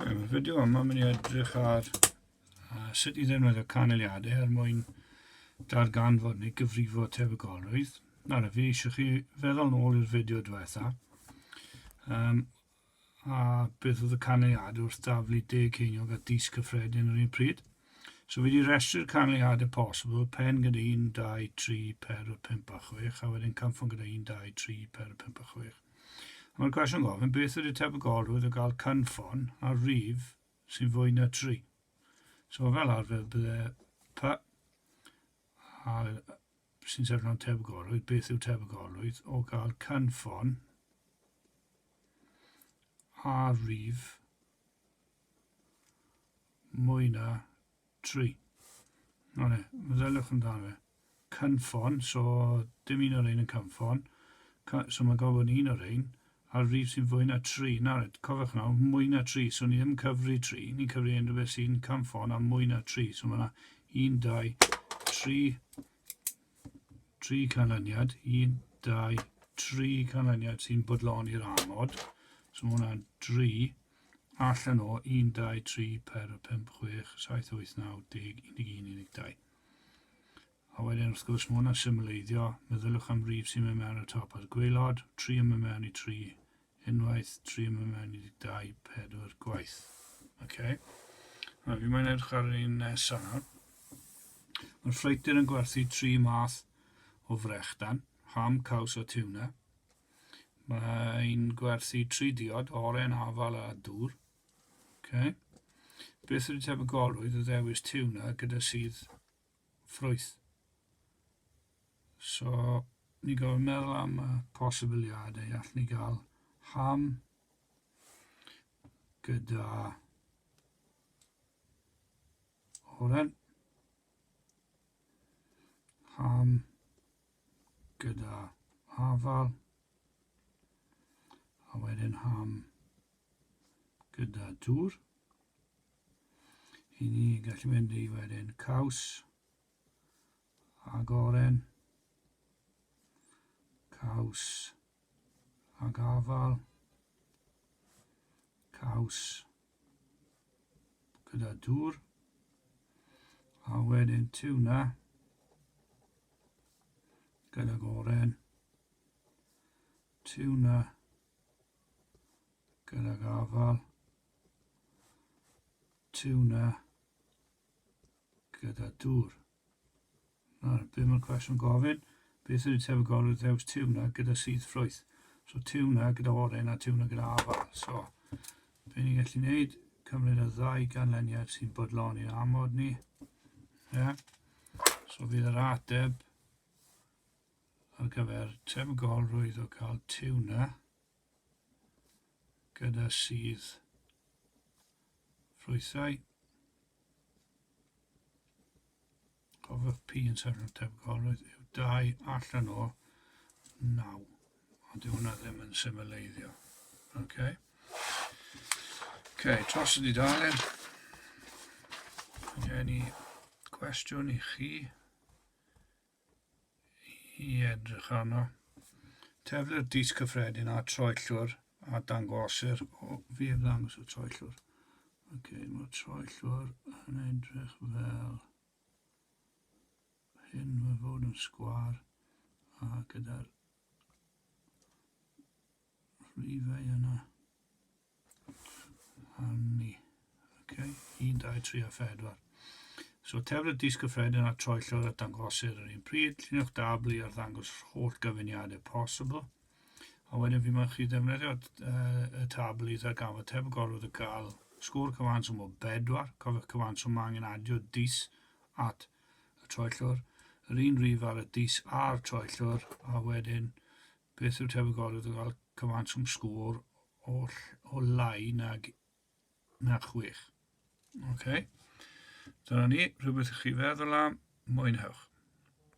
Mae'r fideo yma mynd i edrych ar sut i ddefnyddio canlyniadau mwyn darganfod neu gyfrifo tebygolrwydd. Nawr, fi eisiau chi feddwl nôl i'r fideo diwetha. A beth oedd y canlyniadau wrth daflu 10 ceiniog a dis cyffredin yr un pryd. So fi wedi restru'r canlyniadau posibl, pen gyda 1, 2, 3, 4, 5 a 6, a wedyn cynffon gyda 1, 2, 3, 4, 5 a 6. Mae'r cwestiwn gofyn, beth ydy'r tebygolrwydd o gael cynffon a rhif sy'n fwy na 3? So fel arfer bydde P a sy'n sefyll am tebygolrwydd, beth yw tebygolrwydd o gael cynffon a rhif mwy na 3. Meddyliwch amdano fe. Cynffon, so dim un o'r ein yn cynffon, so mae'n gofyn un o'r ein, a rhif sy'n fwy na 3. Nawr, cofiwch nawr, mwy na 3, so ni ddim yn cyfri 3, ni'n cyfri unrhyw beth sy'n cynffon a mwy na 3. So mae yna 1, 2, 3 canlyniad, 1, 2, 3 canlyniad sy'n bodloni'r amod. So mae hwnna'n 3 allan o 1, 2, 3, 4, 5, 6, 7, 8, 9, 10, 11, 12. A wedyn wrth gwrs mae hwnna'n symleiddio, meddyliwch am rhif sy'n mynd mewn o'r top o'r gwaelod, 3 yn mynd mewn i 3 unwaith, 3 yn mynd mewn i 2, 4 gwaith. Okay. A fi mae'n edrych ar un nesaf nawr. Mae'r ffleitir yn gwerthu 3 math o frechdan, ham, caws a tiwna. Mae'n gwerthu 3 diod, oren, afal a dŵr. Okay. Beth ydy tebygolrwydd o ddewis tiwna gyda sydd ffrwyth? So, ni gofyn meddwl am y posibiliadau. Allwn ni gael ham gyda oren, ham gyda afal, a wedyn ham gyda dŵr. I ni gallu mynd i wedyn caws ag oren, caws ag afal, caws gyda dŵr, a wedyn tiwna gyda oren, tiwna gyda afal, tiwna gyda dŵr. Nawr, be mae'r cwestiwn gofyn? Beth ydy tebygolrwydd ddewis tiwna gyda sydd ffrwyth? So tiwna gyda oren a tiwna gyda afal. So, be ni'n gallu gwneud? Cymryd y 2 ganlyniad sy'n bodloni'r amod ni. Yeah. So fydd yr ateb ar gyfer tebygolrwydd o cael tiwna gyda sydd ffrwythau. Cofiwch P yn sefyll am tebygolrwydd yw 2 allan o 9. Ond dyw hwnna ddim yn symleiddio. Okay. Okay, tros y dudalen. Gen i cwestiwn i chi i edrych arno. Teflu'r dis cyffredin a troellwr a dangosir o fi heb ddangos o troellwr. Okay, mae troellwr yn edrych fel hyn mae fod yn sgwar a gyda'r rhifau yna a ni. Okay. 1, 2, 3 a 4. So teflu'r dis cyffredin a troellwr a dangosir yr un pryd. Llinwch dablu ar ddangos holl gyfuniadau posibl. A wedyn fi mae'n chi ddefnyddio y tabl i ddarganfod tebygolrwydd o gael sgôr cyfanswm o 4. Cofiwch cyfanswm mae angen adio dis at y troellwr. Yr un rhif ar y dis a'r troellwr, a wedyn beth yw'r tebygolrwydd o gael cyfanswm sgôr o lai na 6. Okay. Dyna ni, rhywbeth i chi feddwl am, mwynhewch.